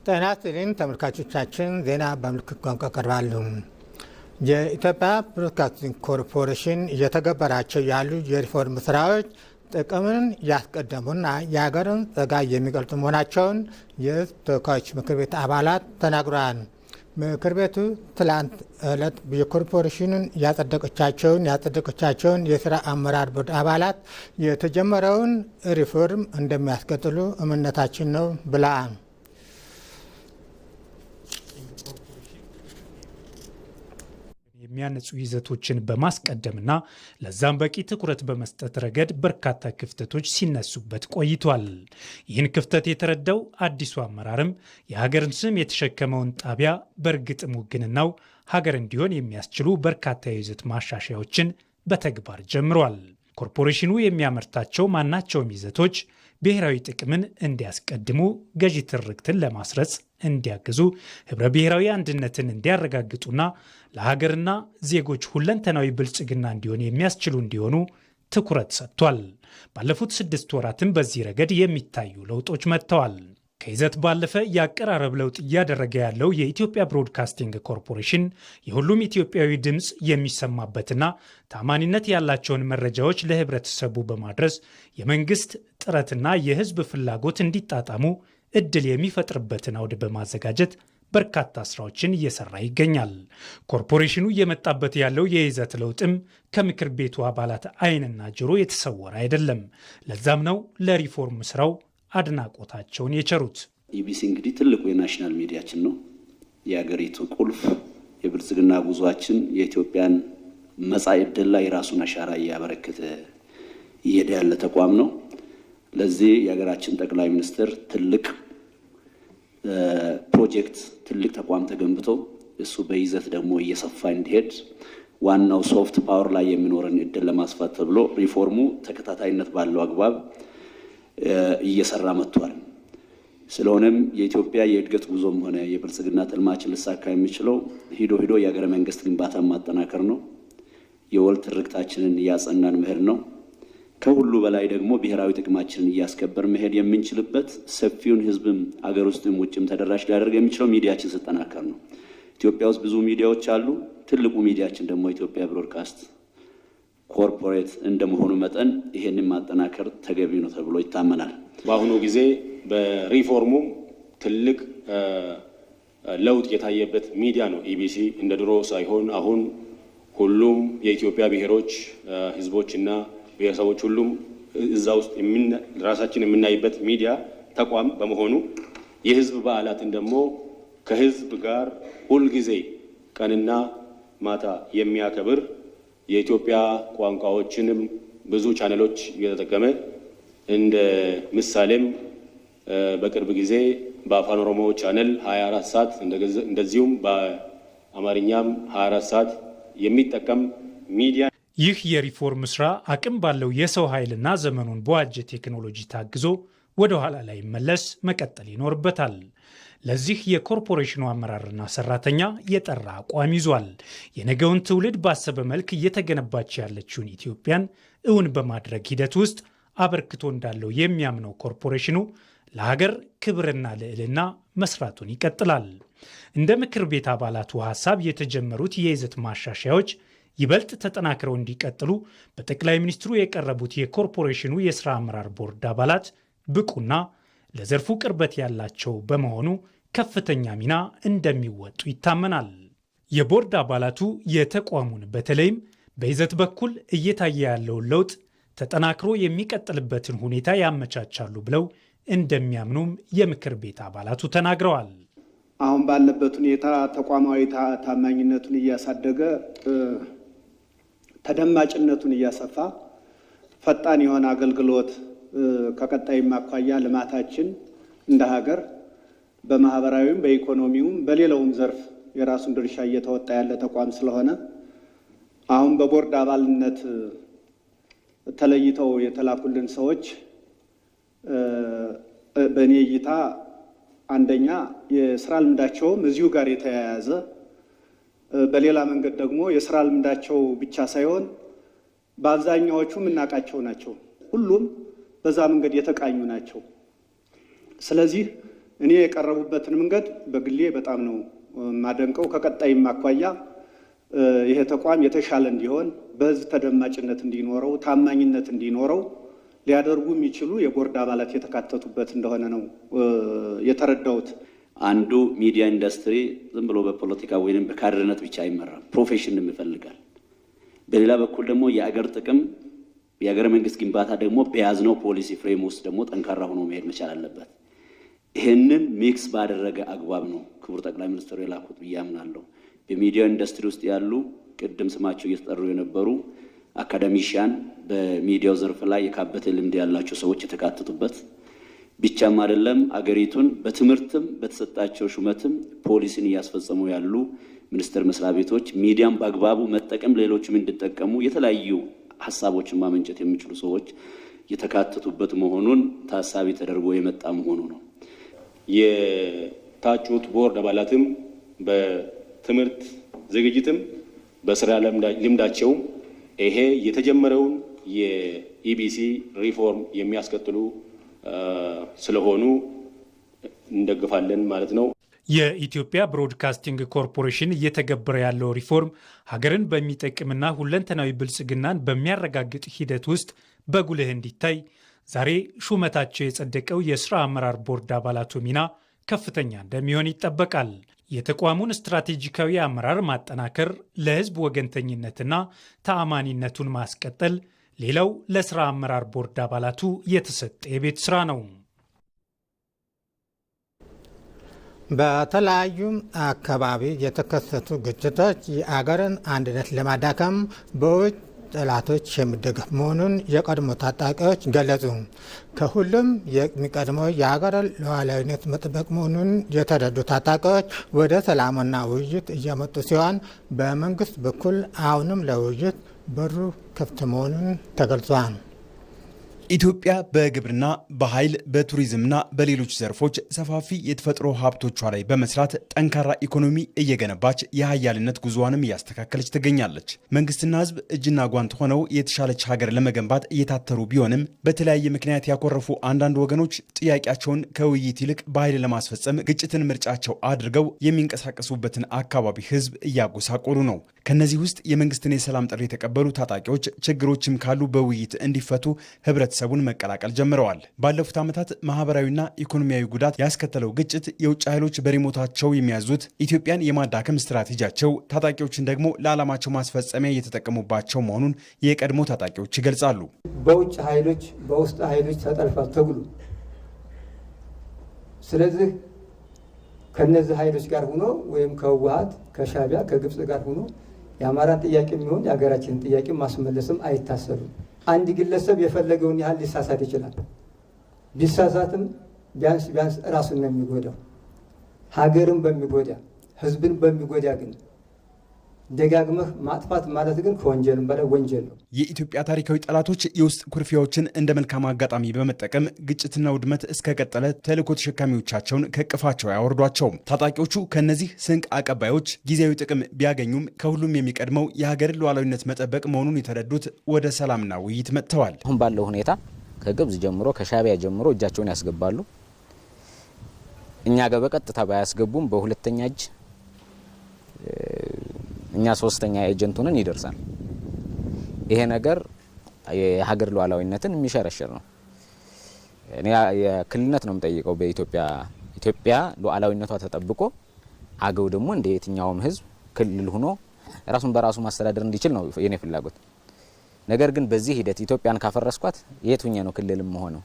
ጤና ይስጥልኝ ተመልካቾቻችን፣ ዜና በምልክት ቋንቋ ቀርባሉ። የኢትዮጵያ ብሮድካስቲንግ ኮርፖሬሽን እየተገበራቸው ያሉ የሪፎርም ስራዎች ጥቅምን ያስቀደሙና የሀገርን ጸጋ የሚገልጹ መሆናቸውን የሕዝብ ተወካዮች ምክር ቤት አባላት ተናግረዋል። ምክር ቤቱ ትላንት ዕለት የኮርፖሬሽኑን ያጸደቀቻቸውን የስራ አመራር ቦርድ አባላት የተጀመረውን ሪፎርም እንደሚያስቀጥሉ እምነታችን ነው ብለዋል። የሚያነጹ ይዘቶችን በማስቀደምና ለዛም በቂ ትኩረት በመስጠት ረገድ በርካታ ክፍተቶች ሲነሱበት ቆይቷል። ይህን ክፍተት የተረዳው አዲሱ አመራርም የሀገርን ስም የተሸከመውን ጣቢያ በእርግጥም ውግንናው ሀገር እንዲሆን የሚያስችሉ በርካታ የይዘት ማሻሻያዎችን በተግባር ጀምሯል። ኮርፖሬሽኑ የሚያመርታቸው ማናቸውም ይዘቶች ብሔራዊ ጥቅምን እንዲያስቀድሙ፣ ገዢ ትርክትን ለማስረጽ እንዲያግዙ፣ ህብረ ብሔራዊ አንድነትን እንዲያረጋግጡና ለሀገርና ዜጎች ሁለንተናዊ ብልጽግና እንዲሆን የሚያስችሉ እንዲሆኑ ትኩረት ሰጥቷል። ባለፉት 6 ወራትም በዚህ ረገድ የሚታዩ ለውጦች መጥተዋል። ከይዘት ባለፈ የአቀራረብ ለውጥ እያደረገ ያለው የኢትዮጵያ ብሮድካስቲንግ ኮርፖሬሽን የሁሉም ኢትዮጵያዊ ድምፅ የሚሰማበትና ታማኒነት ያላቸውን መረጃዎች ለህብረተሰቡ በማድረስ የመንግስት ጥረትና የህዝብ ፍላጎት እንዲጣጣሙ እድል የሚፈጥርበትን አውድ በማዘጋጀት በርካታ ስራዎችን እየሰራ ይገኛል። ኮርፖሬሽኑ እየመጣበት ያለው የይዘት ለውጥም ከምክር ቤቱ አባላት ዓይንና ጆሮ የተሰወረ አይደለም። ለዛም ነው ለሪፎርም ስራው አድናቆታቸውን የቸሩት። ኢቢሲ እንግዲህ ትልቁ የናሽናል ሚዲያችን ነው። የሀገሪቱ ቁልፍ የብልጽግና ጉዟችን የኢትዮጵያን መጻኢ ዕድል ላይ የራሱን አሻራ እያበረከተ እየሄደ ያለ ተቋም ነው። ለዚህ የሀገራችን ጠቅላይ ሚኒስትር ትልቅ ፕሮጀክት፣ ትልቅ ተቋም ተገንብቶ እሱ በይዘት ደግሞ እየሰፋ እንዲሄድ ዋናው ሶፍት ፓወር ላይ የሚኖረን ዕድል ለማስፋት ተብሎ ሪፎርሙ ተከታታይነት ባለው አግባብ እየሰራ መጥቷል። ስለሆነም የኢትዮጵያ የእድገት ጉዞም ሆነ የብልጽግና ትልማችን ልሳካ የሚችለው ሂዶ የሀገረ መንግስት ግንባታ ማጠናከር ነው። የወል ትርክታችንን እያጸናን መሄድ ነው። ከሁሉ በላይ ደግሞ ብሔራዊ ጥቅማችንን እያስከበር መሄድ የምንችልበት ሰፊውን ህዝብም አገር ውስጥም ውጭም ተደራሽ ሊያደርግ የሚችለው ሚዲያችን ሲጠናከር ነው። ኢትዮጵያ ውስጥ ብዙ ሚዲያዎች አሉ። ትልቁ ሚዲያችን ደግሞ ኢትዮጵያ ብሮድካስት ኮርፖሬት እንደመሆኑ መጠን ይሄንን ማጠናከር ተገቢ ነው ተብሎ ይታመናል። በአሁኑ ጊዜ በሪፎርሙ ትልቅ ለውጥ የታየበት ሚዲያ ነው ኢቢሲ። እንደ ድሮ ሳይሆን አሁን ሁሉም የኢትዮጵያ ብሔሮች፣ ህዝቦችና ብሔረሰቦች ሁሉም እዛ ውስጥ ራሳችን የምናይበት ሚዲያ ተቋም በመሆኑ የህዝብ በዓላትን ደግሞ ከህዝብ ጋር ሁልጊዜ ቀንና ማታ የሚያከብር የኢትዮጵያ ቋንቋዎችንም ብዙ ቻነሎች እየተጠቀመ እንደ ምሳሌም በቅርብ ጊዜ በአፋን ኦሮሞ ቻነል 24 ሰዓት እንደዚሁም በአማርኛም 24 ሰዓት የሚጠቀም ሚዲያ። ይህ የሪፎርም ስራ አቅም ባለው የሰው ኃይልና ዘመኑን በዋጀ ቴክኖሎጂ ታግዞ ወደ ኋላ ላይ መለስ መቀጠል ይኖርበታል። ለዚህ የኮርፖሬሽኑ አመራርና ሰራተኛ የጠራ አቋም ይዟል። የነገውን ትውልድ ባሰበ መልክ እየተገነባች ያለችውን ኢትዮጵያን እውን በማድረግ ሂደት ውስጥ አበርክቶ እንዳለው የሚያምነው ኮርፖሬሽኑ ለሀገር ክብርና ልዕልና መስራቱን ይቀጥላል። እንደ ምክር ቤት አባላቱ ሀሳብ የተጀመሩት የይዘት ማሻሻያዎች ይበልጥ ተጠናክረው እንዲቀጥሉ በጠቅላይ ሚኒስትሩ የቀረቡት የኮርፖሬሽኑ የሥራ አመራር ቦርድ አባላት ብቁና ለዘርፉ ቅርበት ያላቸው በመሆኑ ከፍተኛ ሚና እንደሚወጡ ይታመናል። የቦርድ አባላቱ የተቋሙን በተለይም በይዘት በኩል እየታየ ያለውን ለውጥ ተጠናክሮ የሚቀጥልበትን ሁኔታ ያመቻቻሉ ብለው እንደሚያምኑም የምክር ቤት አባላቱ ተናግረዋል። አሁን ባለበት ሁኔታ ተቋማዊ ታማኝነቱን እያሳደገ ተደማጭነቱን እያሰፋ ፈጣን የሆነ አገልግሎት ከቀጣይም አኳያ ልማታችን እንደ ሀገር በማህበራዊም በኢኮኖሚውም በሌላውም ዘርፍ የራሱን ድርሻ እየተወጣ ያለ ተቋም ስለሆነ አሁን በቦርድ አባልነት ተለይተው የተላኩልን ሰዎች በእኔ እይታ አንደኛ የስራ ልምዳቸውም እዚሁ ጋር የተያያዘ፣ በሌላ መንገድ ደግሞ የስራ ልምዳቸው ብቻ ሳይሆን በአብዛኛዎቹ የምናውቃቸው ናቸው። ሁሉም በዛ መንገድ የተቃኙ ናቸው። ስለዚህ እኔ የቀረቡበትን መንገድ በግሌ በጣም ነው ማደንቀው። ከቀጣይም አኳያ ይሄ ተቋም የተሻለ እንዲሆን በህዝብ ተደማጭነት እንዲኖረው ታማኝነት እንዲኖረው ሊያደርጉ የሚችሉ የቦርድ አባላት የተካተቱበት እንደሆነ ነው የተረዳሁት። አንዱ ሚዲያ ኢንዱስትሪ ዝም ብሎ በፖለቲካ ወይንም በካድሬነት ብቻ አይመራም፣ ፕሮፌሽን ይፈልጋል። በሌላ በኩል ደግሞ የአገር ጥቅም የአገር መንግስት ግንባታ ደግሞ በያዝነው ፖሊሲ ፍሬም ውስጥ ደግሞ ጠንካራ ሆኖ መሄድ መቻል አለበት። ይህንን ሚክስ ባደረገ አግባብ ነው ክቡር ጠቅላይ ሚኒስትሩ የላኩት ብዬ አምናለሁ። በሚዲያ ኢንዱስትሪ ውስጥ ያሉ ቅድም ስማቸው እየተጠሩ የነበሩ አካዳሚሽያን፣ በሚዲያው ዘርፍ ላይ የካበተ ልምድ ያላቸው ሰዎች የተካተቱበት ብቻም አይደለም፣ አገሪቱን በትምህርትም በተሰጣቸው ሹመትም ፖሊሲን እያስፈጸሙ ያሉ ሚኒስቴር መስሪያ ቤቶች ሚዲያን በአግባቡ መጠቀም ሌሎችም እንዲጠቀሙ የተለያዩ ሀሳቦችን ማመንጨት የሚችሉ ሰዎች የተካተቱበት መሆኑን ታሳቢ ተደርጎ የመጣ መሆኑ ነው። የታጩት ቦርድ አባላትም በትምህርት ዝግጅትም በስራ ልምዳቸው ይሄ የተጀመረውን የኢቢሲ ሪፎርም የሚያስከትሉ ስለሆኑ እንደግፋለን ማለት ነው። የኢትዮጵያ ብሮድካስቲንግ ኮርፖሬሽን እየተገበረ ያለው ሪፎርም ሀገርን በሚጠቅምና ሁለንተናዊ ብልጽግናን በሚያረጋግጥ ሂደት ውስጥ በጉልህ እንዲታይ ዛሬ ሹመታቸው የጸደቀው የስራ አመራር ቦርድ አባላቱ ሚና ከፍተኛ እንደሚሆን ይጠበቃል። የተቋሙን ስትራቴጂካዊ አመራር ማጠናከር፣ ለህዝብ ወገንተኝነትና ተአማኒነቱን ማስቀጠል ሌላው ለስራ አመራር ቦርድ አባላቱ የተሰጠ የቤት ስራ ነው። በተለያዩ አካባቢ የተከሰቱ ግጭቶች የአገርን አንድነት ለማዳከም በውጭ ጠላቶች የሚደገፍ መሆኑን የቀድሞ ታጣቂዎች ገለጹ። ከሁሉም የሚቀድመው የሀገርን ሉዓላዊነት መጠበቅ መሆኑን የተረዱ ታጣቂዎች ወደ ሰላምና ውይይት እየመጡ ሲሆን በመንግስት በኩል አሁንም ለውይይት በሩ ክፍት መሆኑን ተገልጿል። ኢትዮጵያ በግብርና፣ በኃይል፣ በቱሪዝምና በሌሎች ዘርፎች ሰፋፊ የተፈጥሮ ሀብቶቿ ላይ በመስራት ጠንካራ ኢኮኖሚ እየገነባች የሀያልነት ጉዞዋንም እያስተካከለች ትገኛለች። መንግስትና ህዝብ እጅና ጓንት ሆነው የተሻለች ሀገር ለመገንባት እየታተሩ ቢሆንም በተለያየ ምክንያት ያኮረፉ አንዳንድ ወገኖች ጥያቄያቸውን ከውይይት ይልቅ በኃይል ለማስፈጸም ግጭትን ምርጫቸው አድርገው የሚንቀሳቀሱበትን አካባቢ ህዝብ እያጎሳቆሉ ነው። ከነዚህ ውስጥ የመንግስትን የሰላም ጥሪ የተቀበሉ ታጣቂዎች ችግሮችም ካሉ በውይይት እንዲፈቱ ህብረተሰቡን መቀላቀል ጀምረዋል። ባለፉት ዓመታት ማህበራዊና ኢኮኖሚያዊ ጉዳት ያስከተለው ግጭት የውጭ ኃይሎች በሪሞታቸው የሚያዙት ኢትዮጵያን የማዳከም ስትራቴጂያቸው ታጣቂዎችን ደግሞ ለዓላማቸው ማስፈጸሚያ እየተጠቀሙባቸው መሆኑን የቀድሞ ታጣቂዎች ይገልጻሉ። በውጭ ኃይሎች በውስጥ ኃይሎች ተጠልፏል ተብሎ ስለዚህ ከነዚህ ኃይሎች ጋር ሆኖ ወይም ከህወሓት ከሻዕቢያ ከግብፅ ጋር ሆኖ የአማራን ጥያቄ የሚሆን የሀገራችንን ጥያቄ ማስመለስም አይታሰብም። አንድ ግለሰብ የፈለገውን ያህል ሊሳሳት ይችላል። ቢሳሳትም ቢያንስ ራሱን ነው የሚጎዳው። ሀገርን በሚጎዳ ህዝብን በሚጎዳ ግን ደጋግመህ ማጥፋት ማለት ግን ከወንጀልም በላይ ወንጀል ነው። የኢትዮጵያ ታሪካዊ ጠላቶች የውስጥ ኩርፊያዎችን እንደ መልካም አጋጣሚ በመጠቀም ግጭትና ውድመት እስከቀጠለ ተልዕኮ ተሸካሚዎቻቸውን ከእቅፋቸው አያወርዷቸውም። ታጣቂዎቹ ከእነዚህ ስንቅ አቀባዮች ጊዜያዊ ጥቅም ቢያገኙም ከሁሉም የሚቀድመው የሀገርን ሉዓላዊነት መጠበቅ መሆኑን የተረዱት ወደ ሰላምና ውይይት መጥተዋል። አሁን ባለው ሁኔታ ከግብፅ ጀምሮ ከሻዕቢያ ጀምሮ እጃቸውን ያስገባሉ። እኛ ጋር በቀጥታ ባያስገቡም በሁለተኛ እጅ እኛ ሶስተኛ ኤጀንት ሆነን ይደርሳል። ይሄ ነገር የሀገር ሉዓላዊነትን የሚሸረሽር ነው። እኔ የክልልነት ነው የምጠይቀው በኢትዮጵያ ሉዓላዊነቷ ተጠብቆ አገው ደግሞ እንደ የትኛውም ህዝብ ክልል ሆኖ ራሱን በራሱ ማስተዳደር እንዲችል ነው የኔ ፍላጎት። ነገር ግን በዚህ ሂደት ኢትዮጵያን ካፈረስኳት የትኛ ነው ክልልም ሆነው?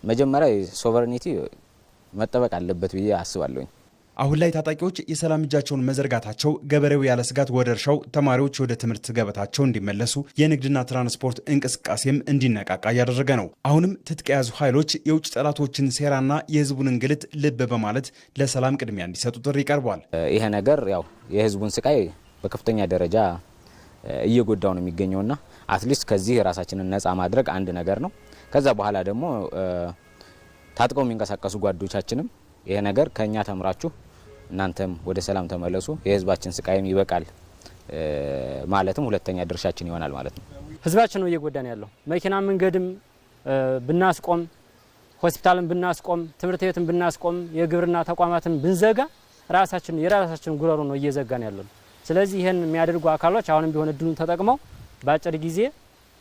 መጀመሪያ ሶቨሬኒቲ መጠበቅ አለበት ብዬ አስባለሁ። አሁን ላይ ታጣቂዎች የሰላም እጃቸውን መዘርጋታቸው ገበሬው ያለ ስጋት ወደ እርሻው፣ ተማሪዎች ወደ ትምህርት ገበታቸው እንዲመለሱ፣ የንግድና ትራንስፖርት እንቅስቃሴም እንዲነቃቃ እያደረገ ነው። አሁንም ትጥቅ የያዙ ኃይሎች የውጭ ጠላቶችን ሴራና የህዝቡን እንግልት ልብ በማለት ለሰላም ቅድሚያ እንዲሰጡ ጥሪ ቀርቧል። ይሄ ነገር ያው የህዝቡን ስቃይ በከፍተኛ ደረጃ እየጎዳው ነው የሚገኘውና አትሊስት ከዚህ ራሳችንን ነፃ ማድረግ አንድ ነገር ነው። ከዛ በኋላ ደግሞ ታጥቀው የሚንቀሳቀሱ ጓዶቻችንም ይሄ ነገር ከኛ ተምራችሁ እናንተም ወደ ሰላም ተመለሱ፣ የህዝባችን ስቃይም ይበቃል ማለትም ሁለተኛ ድርሻችን ይሆናል ማለት ነው። ህዝባችን ነው እየጎዳን ያለው። መኪና መንገድም ብናስቆም ሆስፒታልን ብናስቆም ትምህርት ቤትን ብናስቆም የግብርና ተቋማትን ብንዘጋ የራሳችን ጉሮሮ ነው እየዘጋን ያለው። ስለዚህ ይሄን የሚያደርጉ አካሎች አሁንም ቢሆን እድሉን ተጠቅመው በአጭር ጊዜ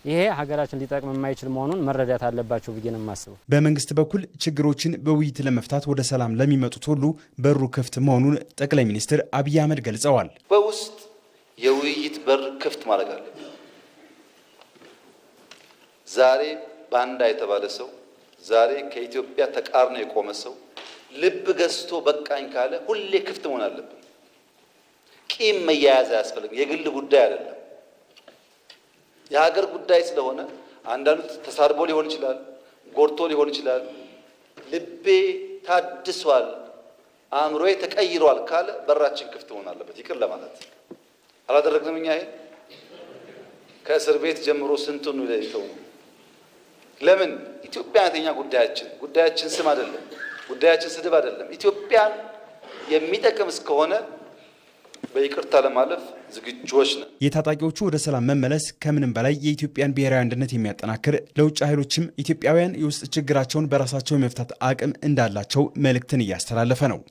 ይሄ ሀገራችን ሊጠቅም የማይችል መሆኑን መረዳት አለባቸው ብዬ ነው የማስበው። በመንግስት በኩል ችግሮችን በውይይት ለመፍታት ወደ ሰላም ለሚመጡት ሁሉ በሩ ክፍት መሆኑን ጠቅላይ ሚኒስትር አብይ አህመድ ገልጸዋል። በውስጥ የውይይት በር ክፍት ማድረግ አለ። ዛሬ ባንዳ የተባለ ሰው ዛሬ ከኢትዮጵያ ተቃርኖ የቆመ ሰው ልብ ገዝቶ በቃኝ ካለ ሁሌ ክፍት መሆን አለብን። ቂም መያያዝ አያስፈልግም። የግል ጉዳይ አይደለም፣ የሀገር ጉዳይ ስለሆነ አንዳንዱ ተሳርቦ ሊሆን ይችላል፣ ጎርቶ ሊሆን ይችላል። ልቤ ታድሷል፣ አእምሮዬ ተቀይሯል ካለ በራችን ክፍት መሆን አለበት። ይቅር ለማለት አላደረግንም። እኛ ይሄ ከእስር ቤት ጀምሮ ስንቱን ነው። ለምን ኢትዮጵያ አንተኛ ጉዳያችን ስም አይደለም፣ ጉዳያችን ስድብ አይደለም። ኢትዮጵያን የሚጠቅም እስከሆነ በይቅርታ ለማለፍ ዝግጆች ነን። የታጣቂዎቹ ወደ ሰላም መመለስ ከምንም በላይ የኢትዮጵያን ብሔራዊ አንድነት የሚያጠናክር ለውጭ ኃይሎችም ኢትዮጵያውያን የውስጥ ችግራቸውን በራሳቸው የመፍታት አቅም እንዳላቸው መልእክትን እያስተላለፈ ነው።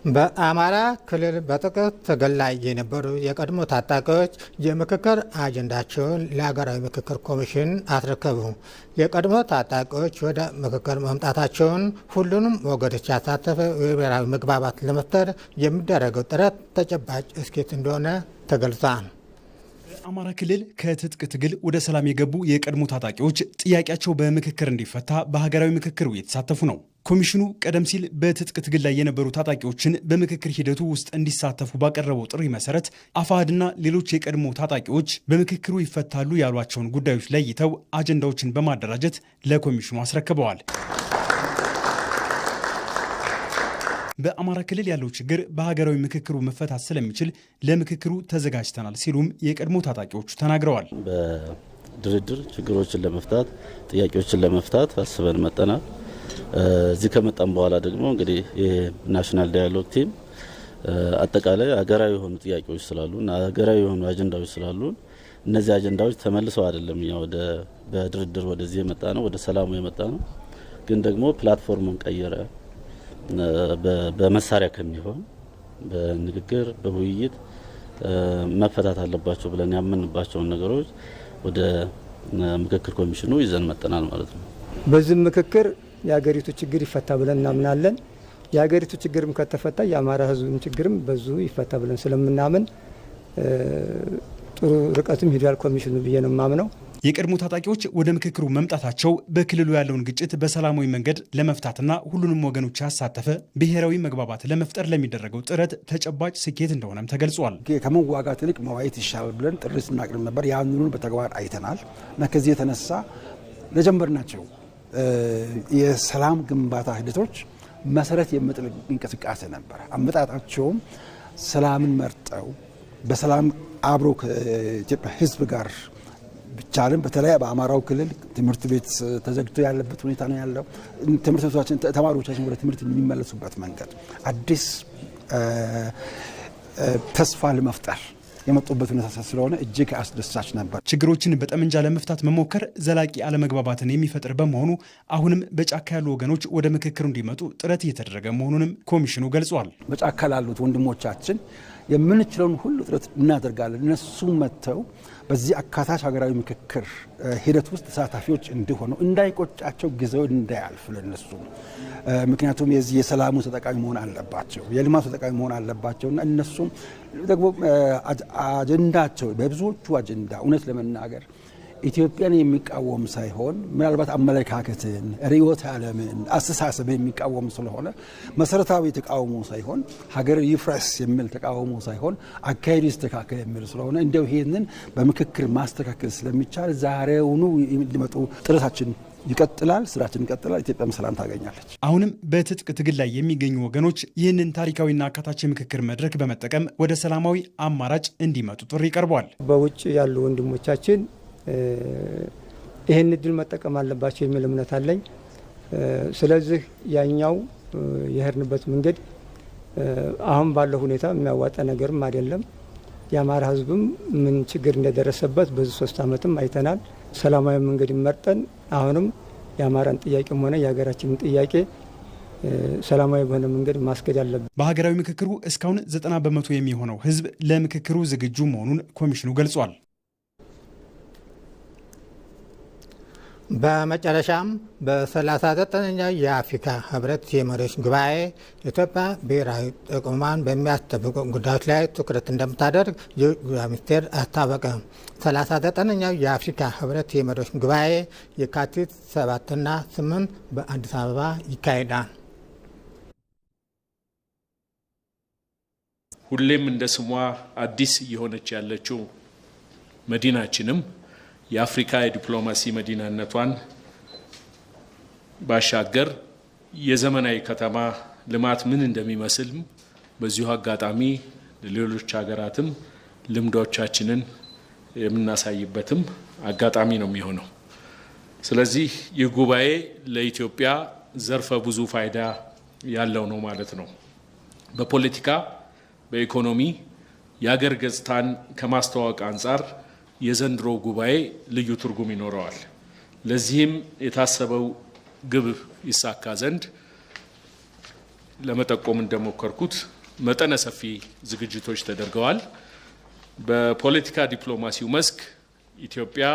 በአማራ ክልል በጥቂት ትግል ላይ የነበሩ የቀድሞ ታጣቂዎች የምክክር አጀንዳቸውን ለሀገራዊ ምክክር ኮሚሽን አስረከቡ። የቀድሞ ታጣቂዎች ወደ ምክክር መምጣታቸውን ሁሉንም ወገኖች ያሳተፈ ብሔራዊ መግባባት ለመፍጠር የሚደረገው ጥረት ተጨባጭ ስኬት እንደሆነ ተገልጿል። በአማራ ክልል ከትጥቅ ትግል ወደ ሰላም የገቡ የቀድሞ ታጣቂዎች ጥያቄያቸው በምክክር እንዲፈታ በሀገራዊ ምክክሩ እየተሳተፉ ነው። ኮሚሽኑ ቀደም ሲል በትጥቅ ትግል ላይ የነበሩ ታጣቂዎችን በምክክር ሂደቱ ውስጥ እንዲሳተፉ ባቀረበው ጥሪ መሰረት አፋሕድና ሌሎች የቀድሞ ታጣቂዎች በምክክሩ ይፈታሉ ያሏቸውን ጉዳዮች ለይተው አጀንዳዎችን በማደራጀት ለኮሚሽኑ አስረክበዋል። በአማራ ክልል ያለው ችግር በሀገራዊ ምክክሩ መፈታት ስለሚችል ለምክክሩ ተዘጋጅተናል ሲሉም የቀድሞ ታጣቂዎቹ ተናግረዋል። በድርድር ችግሮችን ለመፍታት ጥያቄዎችን ለመፍታት አስበን መጠናል። እዚህ ከመጣም በኋላ ደግሞ እንግዲህ የናሽናል ዳያሎግ ቲም አጠቃላይ ሀገራዊ የሆኑ ጥያቄዎች ስላሉን ሀገራዊ የሆኑ አጀንዳዎች ስላሉን እነዚህ አጀንዳዎች ተመልሰው አይደለም እኛ በድርድር ወደዚህ የመጣ ነው፣ ወደ ሰላሙ የመጣ ነው። ግን ደግሞ ፕላትፎርሙን ቀየረ በመሳሪያ ከሚሆን በንግግር በውይይት መፈታት አለባቸው ብለን ያመንባቸውን ነገሮች ወደ ምክክር ኮሚሽኑ ይዘን መጠናል ማለት ነው። በዚህ ምክክር የሀገሪቱ ችግር ይፈታ ብለን እናምናለን። የሀገሪቱ ችግርም ከተፈታ የአማራ ሕዝብም ችግርም በዙ ይፈታ ብለን ስለምናምን ጥሩ ርቀትም ሄዷል ኮሚሽኑ ብዬ ነው የማምነው። የቀድሞ ታጣቂዎች ወደ ምክክሩ መምጣታቸው በክልሉ ያለውን ግጭት በሰላማዊ መንገድ ለመፍታትና ሁሉንም ወገኖች ያሳተፈ ብሔራዊ መግባባት ለመፍጠር ለሚደረገው ጥረት ተጨባጭ ስኬት እንደሆነም ተገልጿል። ከመዋጋት ይልቅ መዋየት ይሻላል ብለን ጥሪ ስናቅርብ ነበር። ያንኑን በተግባር አይተናል እና ከዚህ የተነሳ ለጀመርናቸው የሰላም ግንባታ ሂደቶች መሰረት የምጥል እንቅስቃሴ ነበር። አመጣጣቸውም ሰላምን መርጠው በሰላም አብሮ ከኢትዮጵያ ሕዝብ ጋር ብቻልን በተለይ በአማራው ክልል ትምህርት ቤት ተዘግቶ ያለበት ሁኔታ ነው ያለው። ትምህርት ቤቶቻችን ተማሪዎቻችን ወደ ትምህርት የሚመለሱበት መንገድ አዲስ ተስፋ ለመፍጠር የመጡበት ሁኔታ ስለሆነ እጅግ አስደሳች ነበር። ችግሮችን በጠመንጃ ለመፍታት መሞከር ዘላቂ አለመግባባትን የሚፈጥር በመሆኑ አሁንም በጫካ ያሉ ወገኖች ወደ ምክክሩ እንዲመጡ ጥረት እየተደረገ መሆኑንም ኮሚሽኑ ገልጿል። በጫካ ላሉት ወንድሞቻችን የምንችለውን ሁሉ ጥረት እናደርጋለን። እነሱ መጥተው በዚህ አካታች ሀገራዊ ምክክር ሂደት ውስጥ ተሳታፊዎች እንዲሆኑ እንዳይቆጫቸው ጊዜው እንዳያልፍ ለነሱ ምክንያቱም የዚህ የሰላሙ ተጠቃሚ መሆን አለባቸው፣ የልማቱ ተጠቃሚ መሆን አለባቸው እና እነሱም ደግሞ አጀንዳቸው በብዙዎቹ አጀንዳ እውነት ለመናገር ኢትዮጵያን የሚቃወም ሳይሆን ምናልባት አመለካከትን፣ ርዕዮተ ዓለምን፣ አስተሳሰብን የሚቃወም ስለሆነ መሰረታዊ ተቃውሞ ሳይሆን ሀገር ይፍረስ የሚል ተቃውሞ ሳይሆን አካሄዱ ይስተካከል የሚል ስለሆነ እንደው ይሄንን በምክክር ማስተካከል ስለሚቻል ዛሬውኑ እንዲመጡ ጥረታችን ይቀጥላል፣ ስራችን ይቀጥላል። ኢትዮጵያም ሰላም ታገኛለች። አሁንም በትጥቅ ትግል ላይ የሚገኙ ወገኖች ይህንን ታሪካዊና አካታች የምክክር መድረክ በመጠቀም ወደ ሰላማዊ አማራጭ እንዲመጡ ጥሪ ቀርቧል። በውጭ ያሉ ወንድሞቻችን ይህን እድል መጠቀም አለባቸው የሚል እምነት አለኝ። ስለዚህ ያኛው የሄድንበት መንገድ አሁን ባለው ሁኔታ የሚያዋጣ ነገርም አይደለም። የአማራ ህዝብም ምን ችግር እንደደረሰበት በዚህ 3 ዓመትም አይተናል። ሰላማዊ መንገድ መርጠን አሁንም የአማራን ጥያቄም ሆነ የሀገራችንን ጥያቄ ሰላማዊ በሆነ መንገድ ማስኬድ አለብን። በሀገራዊ ምክክሩ እስካሁን 90 በመቶ የሚሆነው ህዝብ ለምክክሩ ዝግጁ መሆኑን ኮሚሽኑ ገልጿል። በመጨረሻም በ39ኛው የአፍሪካ ህብረት የመሪዎች ጉባኤ ኢትዮጵያ ብሔራዊ ጥቅሟን በሚያስጠብቁ ጉዳዮች ላይ ትኩረት እንደምታደርግ የውጭ ጉዳይ ሚኒስቴር አስታወቀ። 39ኛው የአፍሪካ ህብረት የመሪዎች ጉባኤ የካቲት 7ና 8 በአዲስ አበባ ይካሄዳል። ሁሌም እንደ ስሟ አዲስ እየሆነች ያለችው መዲናችንም የአፍሪካ የዲፕሎማሲ መዲናነቷን ባሻገር የዘመናዊ ከተማ ልማት ምን እንደሚመስል በዚሁ አጋጣሚ ለሌሎች ሀገራትም ልምዶቻችንን የምናሳይበትም አጋጣሚ ነው የሚሆነው። ስለዚህ ይህ ጉባኤ ለኢትዮጵያ ዘርፈ ብዙ ፋይዳ ያለው ነው ማለት ነው። በፖለቲካ፣ በኢኮኖሚ የሀገር ገጽታን ከማስተዋወቅ አንጻር የዘንድሮ ጉባኤ ልዩ ትርጉም ይኖረዋል። ለዚህም የታሰበው ግብ ይሳካ ዘንድ ለመጠቆም እንደሞከርኩት መጠነ ሰፊ ዝግጅቶች ተደርገዋል። በፖለቲካ ዲፕሎማሲው መስክ ኢትዮጵያ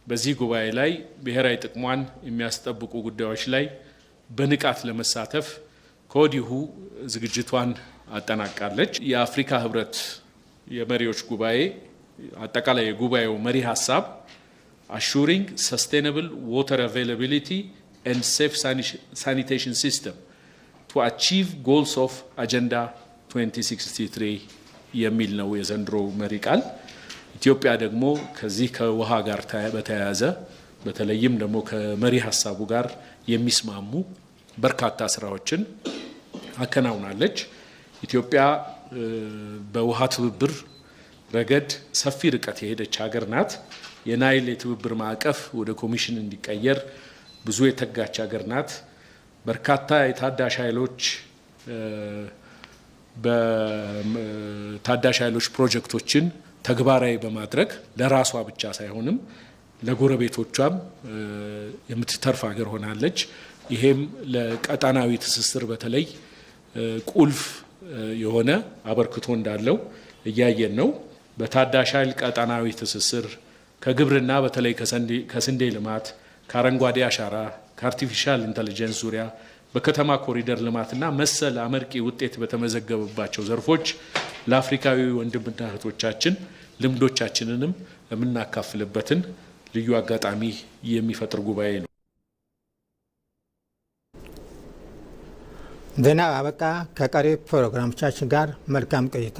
በዚህ ጉባኤ ላይ ብሔራዊ ጥቅሟን የሚያስጠብቁ ጉዳዮች ላይ በንቃት ለመሳተፍ ከወዲሁ ዝግጅቷን አጠናቃለች። የአፍሪካ ህብረት የመሪዎች ጉባኤ አጠቃላይ የጉባኤው መሪ ሀሳብ assuring sustainable water availability and safe sanitation system to achieve goals of Agenda 2063 የሚል ነው የዘንድሮ መሪ ቃል። ኢትዮጵያ ደግሞ ከዚህ ከውሃ ጋር በተያያዘ በተለይም ደግሞ ከመሪ ሀሳቡ ጋር የሚስማሙ በርካታ ስራዎችን አከናውናለች። ኢትዮጵያ በውሃ ትብብር ረገድ ሰፊ ርቀት የሄደች ሀገር ናት። የናይል የትብብር ማዕቀፍ ወደ ኮሚሽን እንዲቀየር ብዙ የተጋች ሀገር ናት። በርካታ የታዳሽ ኃይሎች ፕሮጀክቶችን ተግባራዊ በማድረግ ለራሷ ብቻ ሳይሆንም ለጎረቤቶቿም የምትተርፍ ሀገር ሆናለች። ይሄም ለቀጣናዊ ትስስር በተለይ ቁልፍ የሆነ አበርክቶ እንዳለው እያየን ነው። በታዳሽ ኃይል ቀጣናዊ ትስስር ከግብርና በተለይ ከስንዴ ልማት፣ ከአረንጓዴ አሻራ፣ ከአርቲፊሻል ኢንተለጀንስ ዙሪያ በከተማ ኮሪደር ልማትና መሰል አመርቂ ውጤት በተመዘገበባቸው ዘርፎች ለአፍሪካዊ ወንድምና እህቶቻችን ልምዶቻችንንም የምናካፍልበትን ልዩ አጋጣሚ የሚፈጥር ጉባኤ ነው። ዜና አበቃ። ከቀሪ ፕሮግራሞቻችን ጋር መልካም ቆይታ።